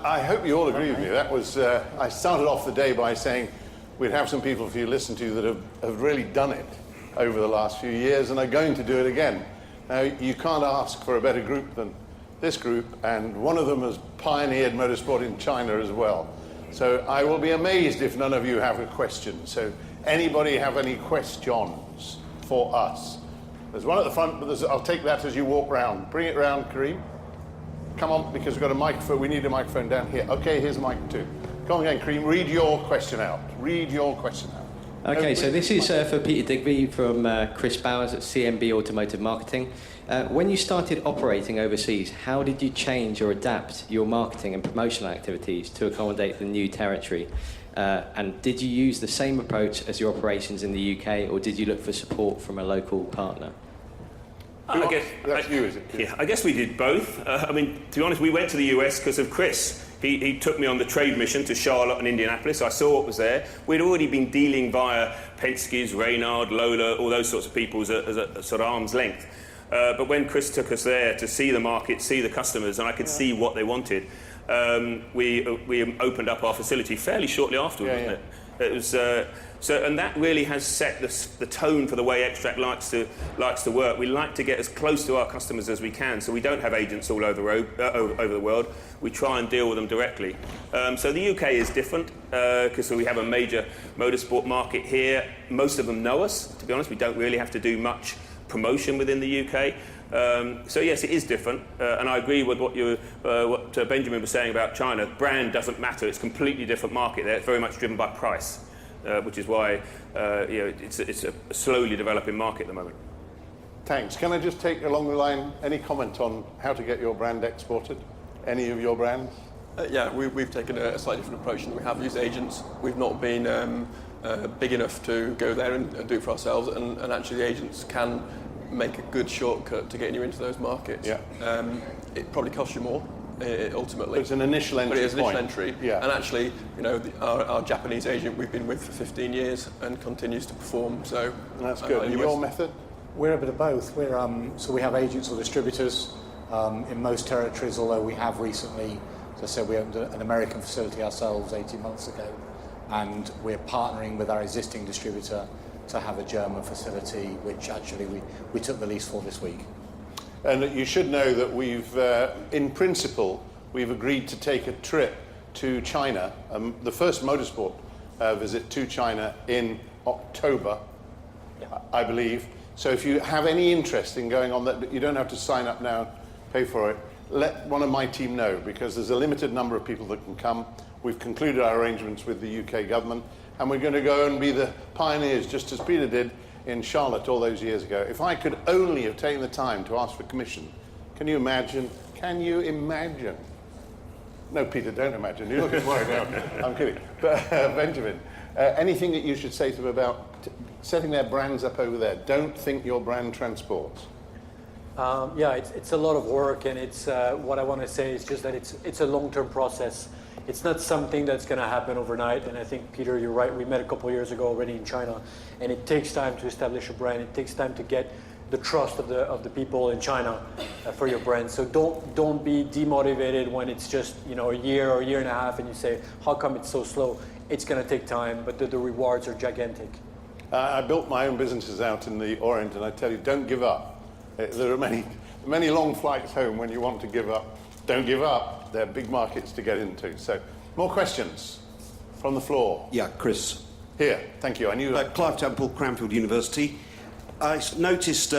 I hope you all agree with me. That was, I started off the day by saying we'd have some people for you to listen to that have really done it over the last few years and are going to do it again. Now, you can't ask for a better group than this group, and one of them has pioneered motorsport in China as well. So I will be amazed if none of you have a question. So anybody have any questions for us? There's one at the front, but I'll take that as you walk round. Bring it round, Kareem. Come on, because we've got a microphone. We need a microphone down here. Okay, here's a mic too. Come on again, Kareem. Read your question out. Read your question out. Okay, so this is for Peter Digby from Chris Bowers at CMB Automotive Marketing. When you started operating overseas, how did you change or adapt your marketing and promotional activities to accommodate the new territory? And did you use the same approach as your operations in the UK, or did you look for support from a local partner? I guess that's you, is it? Yeah, I guess we did both. I mean, to be honest, we went to the US because of Chris. He took me on the trade mission to Charlotte and Indianapolis. I saw what was there. We'd already been dealing via Penske's, Reynard, Lola, all those sorts of people as a sort of arm's length. But when Chris took us there to see the market, see the customers, and I could see what they wanted, we opened up our facility fairly shortly afterwards, wasn't it? It was, and that really has set the tone for the way Xtrac likes to work. We like to get as close to our customers as we can, so we don't have agents all over the world. We try and deal with them directly. So the UK is different because we have a major motorsport market here. Most of them know us. To be honest, we don't really have to do much promotion within the UK. So yes, it is different, and I agree with what Benjamin was saying about China. Brand doesn't matter; it's a completely different market there. It's very much driven by price, which is why it's a slowly developing market at the moment. Thanks. Can I just take along the line any comment on how to get your brand exported? Any of your brands? Yeah, we've taken a slightly different approach, and we have used agents. We've not been big enough to go there and do it for ourselves, and actually the agents can make a good shortcut to getting you into those markets. Yeah. It probably costs you more, ultimately. But it's an initial entry. But it is an initial entry. Yeah. And actually, you know, our Japanese agent we've been with for 15 years and continues to perform. So that's good. And your method? We're a bit of both. We're so we have agents or distributors in most territories. Although we have recently, as I said, we opened an American facility ourselves 18 months ago, and we're partnering with our existing distributor to have a German facility, which actually we took the lease for this week. And you should know that we've, in principle, we've agreed to take a trip to China, the first motorsport visit to China in October, I believe. So if you have any interest in going on that, you don't have to sign up now, pay for it. Let one of my team know, because there's a limited number of people that can come. We've concluded our arrangements with the UK government, and we're going to go and be the pioneers, just as Peter did in Charlotte all those years ago. If I could only have taken the time to ask for commission, can you imagine? Can you imagine? No, Peter, don't imagine. You're looking worried now. I'm kidding. But Benjamin, anything that you should say to them about setting their brands up over there? Don't think your brand transports. Yeah, it's a lot of work, and it's what I want to say is just that it's a long-term process. It's not something that's going to happen overnight, and I think, Peter, you're right. We met a couple of years ago already in China, and it takes time to establish a brand. It takes time to get the trust of the people in China for your brand. So don't be demotivated when it's just a year or a year and a half, and you say, how come it's so slow? It's going to take time, but the rewards are gigantic. I built my own businesses out in the Orient, and I tell you, don't give up. There are many long flights home when you want to give up. Don't give up. They're big markets to get into. So, more questions from the floor. Yeah, Chris. Here, thank you. I knew Clive Temple, Cranfield University. I noticed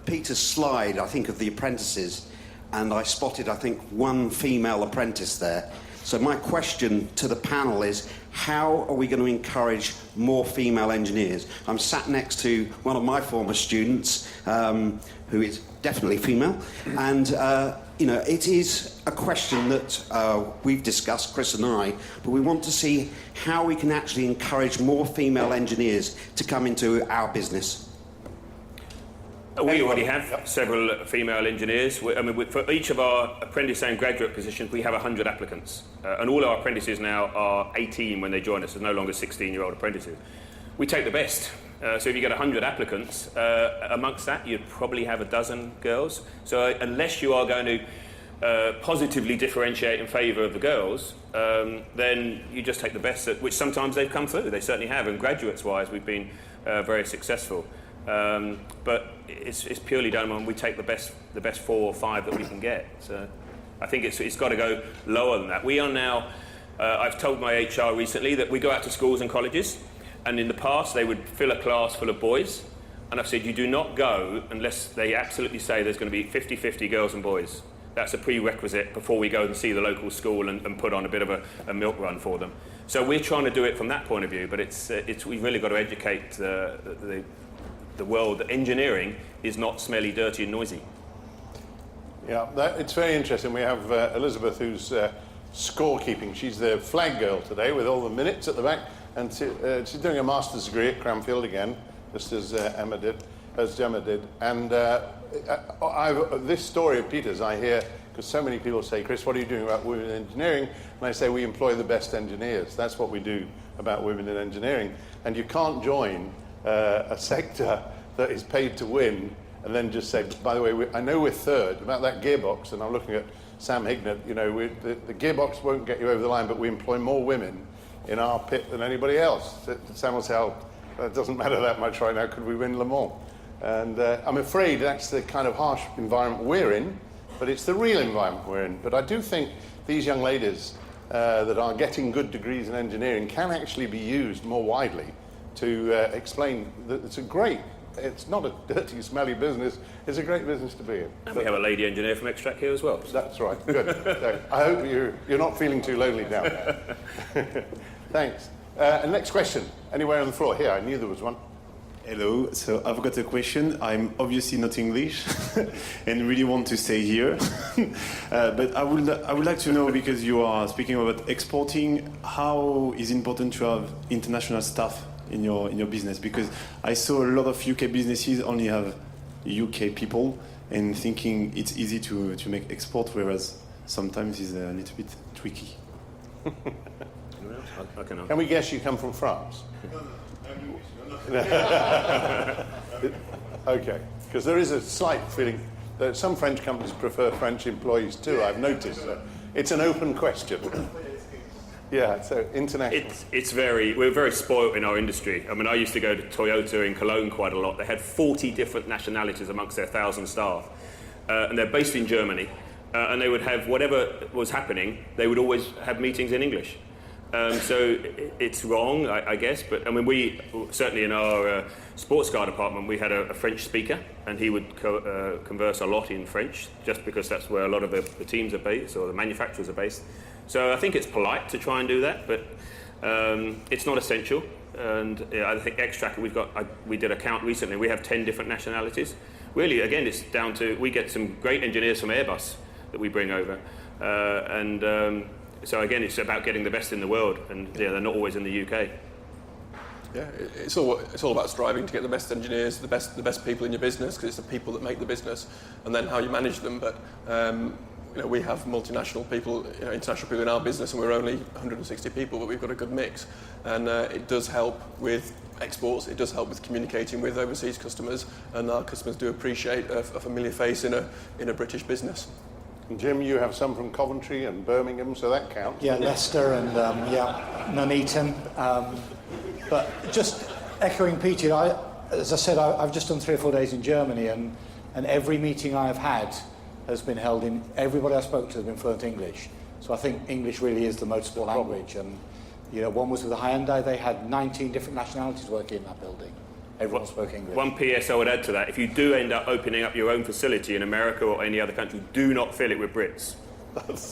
Peter's slide, I think, of the apprentices, and I spotted, I think, one female apprentice there. So my question to the panel is, how are we going to encourage more female engineers? I'm sat next to one of my former students, who is definitely female, and it is a question that we've discussed, Chris and I, but we want to see how we can actually encourage more female engineers to come into our business. We already have several female engineers. For each of our apprentice and graduate positions, we have 100 applicants. And all our apprentices now are 18 when they join us. There's no longer 16-year-old apprentices. We take the best. So if you get 100 applicants, amongst that, you'd probably have a dozen girls. So unless you are going to positively differentiate in favour of the girls, then you just take the best, which sometimes they've come through. They certainly have, and graduates-wise, we've been very successful. But it's purely done when we take the best 4 or 5 that we can get. So I think it's got to go lower than that. We are now. I've told my HR recently that we go out to schools and colleges, and in the past they would fill a class full of boys, and I've said you do not go unless they absolutely say there's going to be 50-50 girls and boys. That's a prerequisite before we go and see the local school and put on a bit of a milk run for them. So we're trying to do it from that point of view, but we've really got to educate the world that engineering is not smelly, dirty and noisy. Yeah, it's very interesting. We have Elizabeth, who's scorekeeping. She's the flag girl today with all the minutes at the back, and she's doing a master's degree at Cranfield again, just as Gemma did. And this story of Peter's I hear because so many people say, Chris, what are you doing about women in engineering? And I say, we employ the best engineers. That's what we do about women in engineering. And you can't join a sector that is paid to win and then just say, by the way, I know we're third about that gearbox, and I'm looking at Sam Hignett, you know, the gearbox won't get you over the line, but we employ more women in our pit than anybody else. Sam will say, oh, it doesn't matter that much right now, could we win Le Mans? And I'm afraid that's the kind of harsh environment we're in, but it's the real environment we're in. But I do think these young ladies that are getting good degrees in engineering can actually be used more widely to explain that it's not a dirty, smelly business, it's a great business to be in. And we have a lady engineer from Xtrac here as well. So. That's right, good. So I hope you're not feeling too lonely down there. Thanks. And next question, anywhere on the floor? Here, I knew there was one. Hello, so I've got a question. I'm obviously not English and really want to stay here. But I would like to know, because you are speaking about exporting, how is it important to have international staff in your business? Because I saw a lot of UK businesses only have UK people and thinking it's easy to make export, whereas sometimes it's a little bit tricky. Can we guess you come from France? Okay, because there is a slight feeling that some French companies prefer French employees too, I've noticed. It's an open question. Yeah, so international. We're very spoilt in our industry. I mean, I used to go to Toyota in Cologne quite a lot. They had 40 different nationalities amongst their 1,000 staff. And they're based in Germany. And they would have, whatever was happening, they would always have meetings in English. So it's wrong, I guess, but I mean, we certainly in our sports car department, we had a French speaker, and he would converse a lot in French, just because that's where a lot of the teams are based, or the manufacturers are based. So I think it's polite to try and do that, but it's not essential. And I think Xtrac, we did a count recently, we have 10 different nationalities. Really, again, it's down to, we get some great engineers from Airbus that we bring over, so again, it's about getting the best in the world, and yeah, they're not always in the UK. Yeah, it's all about striving to get the best engineers, the best people in your business, because it's the people that make the business, and then how you manage them. But we have multinational people, international people in our business, and we're only 160 people, but we've got a good mix, and it does help with exports. It does help with communicating with overseas customers, and our customers do appreciate a familiar face in a British business. And Jim, you have some from Coventry and Birmingham, so that counts. Yeah, Leicester and Nuneaton. But just echoing Peter, as I said, I've just done 3 or 4 days in Germany, and every meeting I've had has been held in, everybody I spoke to has been fluent English. So I think English really is the motorsport language. And one was with the Hyundai, they had 19 different nationalities working in that building. Everyone spoke English. One PS I would add to that, if you do end up opening up your own facility in America or any other country, do not fill it with Brits.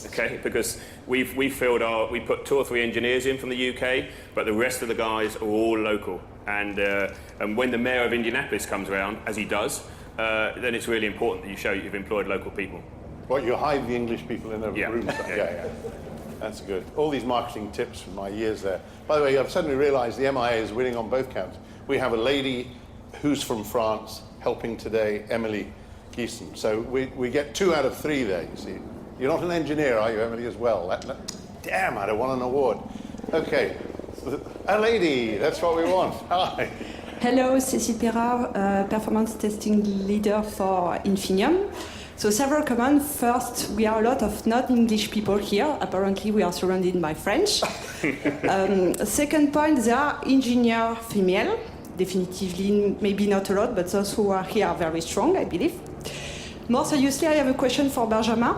Okay, because we put 2 or 3 engineers in from the UK, but the rest of the guys are all local. And when the mayor of Indianapolis comes around, as he does, then it's really important that you show you've employed local people. What, you hide the English people in a room? Yeah. That's good. All these marketing tips from my years there. By the way, I've suddenly realised the MIA is winning on both counts. We have a lady who's from France helping today, Emily Geeson. So we get 2 out of 3 there, you see. You're not an engineer, are you, Emily, as well? Damn, I'd have won an award. Okay, a lady, that's what we want. Hi. Hello, Cécile Perard, Performance Testing Leader for Infinium. So several comments. First, we are a lot of non-English people here. Apparently, we are surrounded by French. Second point, there are engineer female. Definitively, maybe not a lot, but those who are here are very strong, I believe. More seriously, I have a question for Benjamin.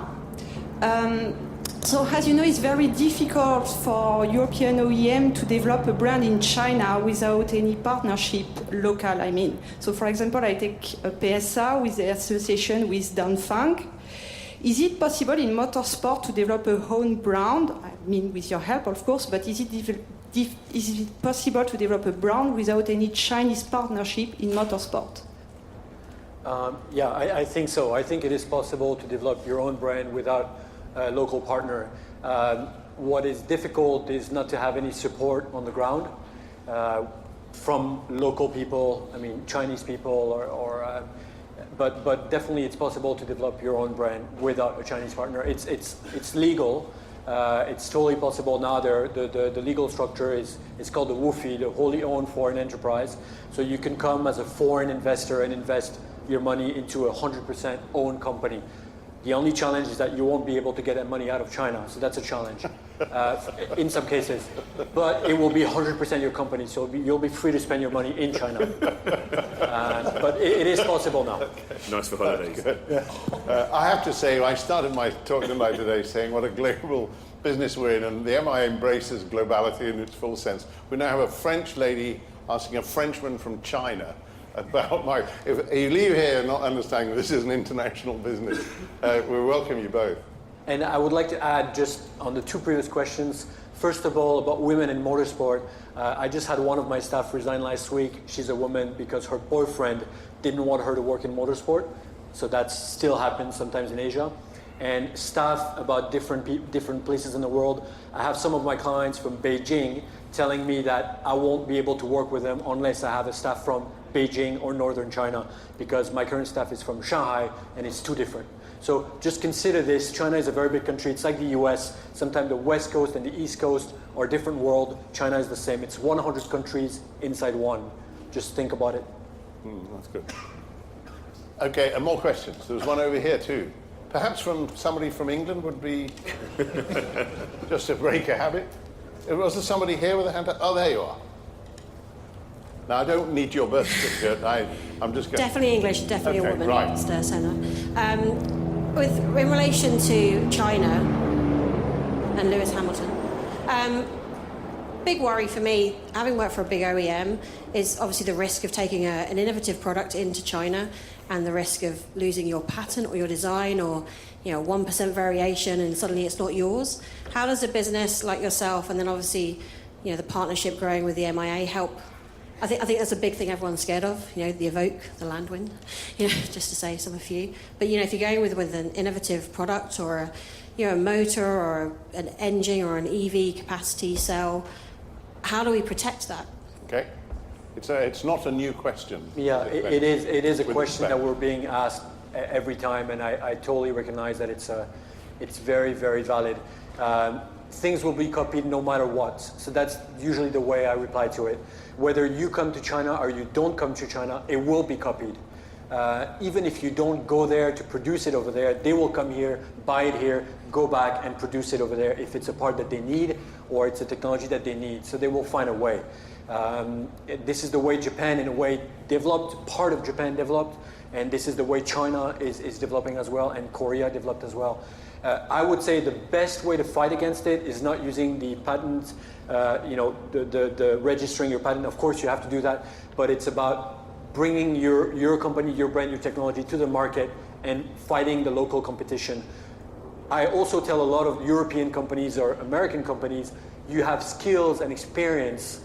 So as you know, it's very difficult for European OEM to develop a brand in China without any partnership local, I mean. So for example, I take a PSA with the association with Dongfeng. Is it possible in motorsport to develop a own brand? I mean, with your help, of course, but is it possible to develop a brand without any Chinese partnership in motorsport? Yeah, I think so. I think it is possible to develop your own brand without a local partner. What is difficult is not to have any support on the ground from local people, I mean Chinese people, but definitely it's possible to develop your own brand without a Chinese partner. It's legal. It's totally possible now. The legal structure is called the WOFI, the wholly owned foreign enterprise. So you can come as a foreign investor and invest your money into a 100% owned company. The only challenge is that you won't be able to get that money out of China, so that's a challenge in some cases. But it will be 100% your company, so you'll be free to spend your money in China. But it is possible now. Okay. Nice for holidays. I have to say, I started my talk tonight today saying what a global business we're in, and the MI embraces globality in its full sense. We now have a French lady asking a Frenchman from China about if you leave here not understanding this is an international business, we welcome you both. And I would like to add just on the two previous questions, first of all, about women in motorsport. I just had one of my staff resign last week. She's a woman because her boyfriend didn't want her to work in motorsport. So that still happens sometimes in Asia. And staff about different places in the world. I have some of my clients from Beijing telling me that I won't be able to work with them unless I have a staff from Beijing or northern China, because my current staff is from Shanghai and it's too different. So just consider this. China is a very big country. It's like the US. Sometimes the West Coast and the East Coast are a different world. China is the same. It's 100 countries inside one. Just think about it. That's good. Okay, and more questions. There was one over here too. Perhaps from somebody from England would be just to break a habit. Was there somebody here with a hand up? Oh, there you are. Now, I don't need your birth certificate. I'm just going. Definitely English, definitely okay, a woman. Right. Mr. Senna. In relation to China and Lewis Hamilton, big worry for me, having worked for a big OEM, is obviously the risk of taking an innovative product into China and the risk of losing your patent or your design, or 1% variation and suddenly it's not yours. How does a business like yourself, and then obviously the partnership growing with the MIA, help? I think that's a big thing everyone's scared of, the Evoque, the Landwind, just to say some a few. But if you're going with an innovative product or a motor or an engine or an EV capacity cell, how do we protect that? Okay, it's not a new question. Yeah, it is a question that we're being asked every time, and I totally recognize that it's very, very valid. Things will be copied no matter what. So that's usually the way I reply to it. Whether you come to China or you don't come to China, it will be copied. Even if you don't go there to produce it over there, they will come here, buy it here, go back and produce it over there if it's a part that they need or it's a technology that they need. So they will find a way. This is the way Japan, in a way, developed, part of Japan developed, and this is the way China is developing as well, and Korea developed as well. I would say the best way to fight against it is not using the patent, the registering your patent. Of course, you have to do that, but it's about bringing your company, your brand, your technology to the market and fighting the local competition. I also tell a lot of European companies or American companies, you have skills and experience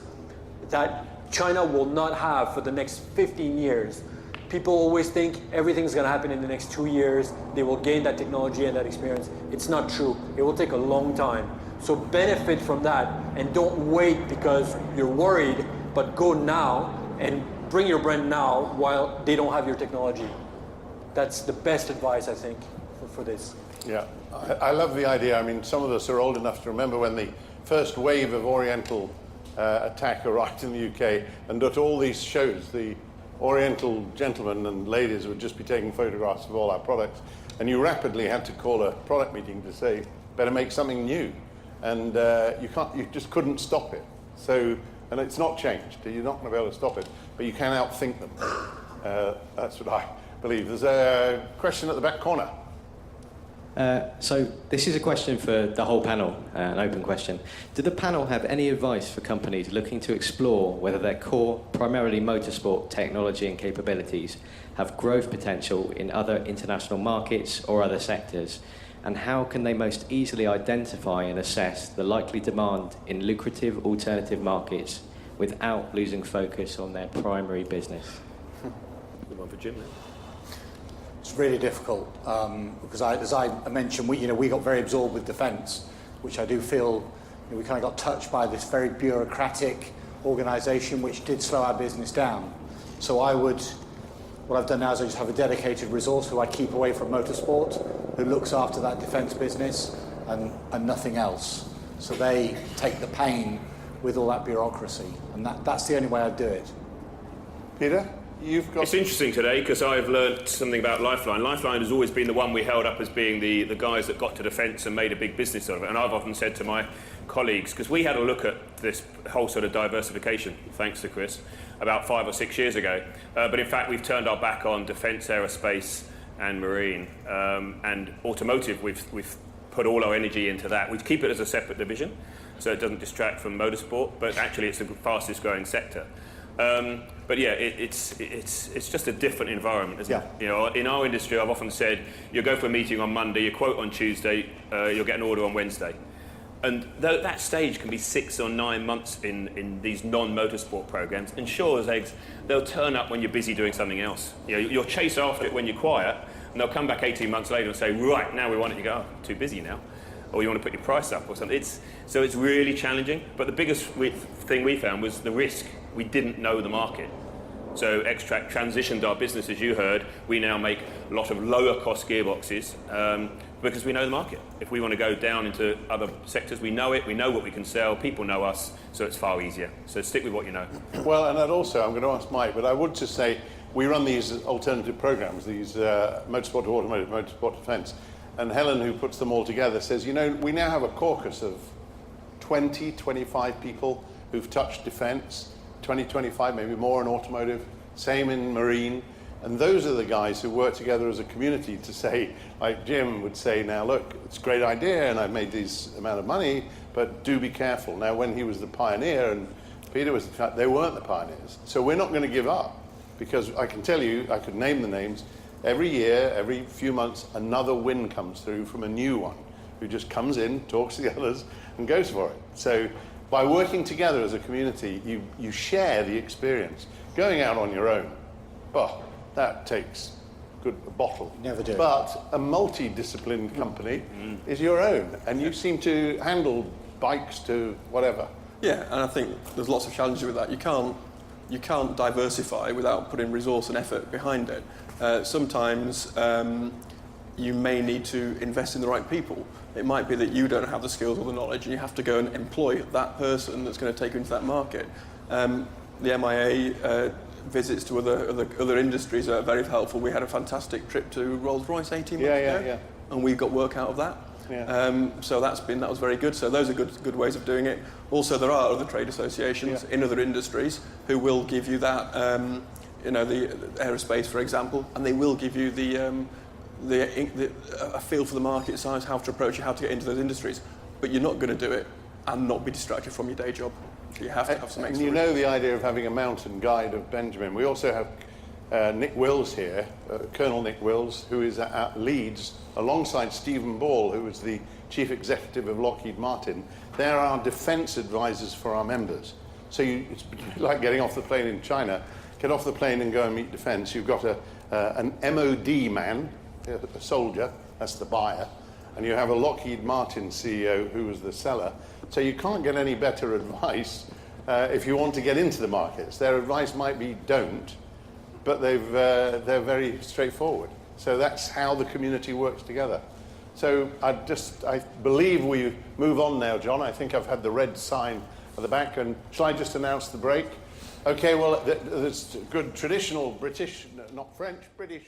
that China will not have for the next 15 years. People always think everything's going to happen in the next 2 years. They will gain that technology and that experience. It's not true. It will take a long time. So benefit from that and don't wait because you're worried, but go now and bring your brand now while they don't have your technology. That's the best advice, I think, for this. Yeah, I love the idea. I mean, some of us are old enough to remember when the first wave of Oriental attack arrived in the UK, and at all these shows, the Oriental gentlemen and ladies would just be taking photographs of all our products. and you rapidly had to call a product meeting to say, better make something new. And you just couldn't stop it. So, and it's not changed. You're not going to be able to stop it, but you can outthink them. That's what I believe. There's a question at the back corner. So this is a question for the whole panel, an open question. Do the panel have any advice for companies looking to explore whether their core, primarily motorsport technology and capabilities, have growth potential in other international markets or other sectors? And how can they most easily identify and assess the likely demand in lucrative alternative markets without losing focus on their primary business? Good one for Jim then. It's really difficult because, as I mentioned, we got very absorbed with defence, which I do feel we kind of got touched by this very bureaucratic organisation, which did slow our business down. So what I've done now is I just have a dedicated resource who I keep away from motorsport, who looks after that defence business and nothing else. So they take the pain with all that bureaucracy, and that's the only way I'd do it. Peter? It's interesting today because I've learnt something about Lifeline. Lifeline has always been the one we held up as being the guys that got to defence and made a big business out of it. And I've often said to my colleagues, because we had a look at this whole sort of diversification, thanks to Chris, about 5 or 6 years ago. But in fact, we've turned our back on defence, aerospace and marine. And automotive, we've put all our energy into that. We keep it as a separate division, so it doesn't distract from motorsport, but actually it's the fastest growing sector. But yeah, it's just a different environment, isn't it? You know, in our industry, I've often said, you go for a meeting on Monday, you quote on Tuesday, you'll get an order on Wednesday. And that stage can be 6 or 9 months in these non-motorsport programs. And sure as eggs, they'll turn up when you're busy doing something else. You know, you'll chase after it when you're quiet, and they'll come back 18 months later and say, right, now we want it. You go, oh, too busy now. Or you want to put your price up or something. So it's really challenging. But the biggest thing we found was the risk. We didn't know the market. So Xtrac transitioned our business, as you heard. We now make a lot of lower cost gearboxes because we know the market. If we want to go down into other sectors, we know it, we know what we can sell, people know us, so it's far easier. So stick with what you know. Well, and I'd also, I'm going to ask Mike, but I would just say, we run these alternative programs, these motorsport to automotive, motorsport defence, and Helen, who puts them all together, says, you know, we now have a caucus of 20, 25 people who've touched defence, 20, 25, maybe more in automotive, same in marine, and those are the guys who work together as a community to say, like Jim would say, now look, it's a great idea and I've made this amount of money, but do be careful. Now when he was the pioneer and Peter was they weren't the pioneers. So we're not going to give up, because I can tell you, I could name the names, every year, every few months, another win comes through from a new one who just comes in, talks to the others and goes for it. So by working together as a community, you share the experience. Going out on your own, that takes a bottle. Never do. But a multidisciplined company is your own, and you seem to handle bikes to whatever. Yeah, and I think there's lots of challenges with that. You can't diversify without putting resource and effort behind it. Sometimes you may need to invest in the right people. It might be that you don't have the skills or the knowledge, and you have to go and employ that person that's going to take you into that market. The MIA visits to other industries are very helpful. We had a fantastic trip to Rolls-Royce 18 months ago, and we got work out of that. So that was very good. So those are good ways of doing it. Also, there are other trade associations in other industries who will give you that, the aerospace, for example, and they will give you a feel for the market size, how to approach it, how to get into those industries. But you're not going to do it and not be distracted from your day job. So you have to have some extra. And you know the idea of having a mountain guide of Benjamin. We also have Nick Wills here, Colonel Nick Wills, who is at Leeds, alongside Stephen Ball, who is the Chief Executive of Lockheed Martin. They're our defence advisors for our members. So it's like getting off the plane in China. Get off the plane and go and meet defence. You've got an MOD man, a soldier, that's the buyer, and you have a Lockheed Martin CEO who is the seller. So you can't get any better advice if you want to get into the markets. Their advice might be don't, but they're very straightforward. So that's how the community works together. So I believe we move on now, John. I think I've had the red sign at the back, and shall I just announce the break? Okay, well, there's good traditional British, not French, British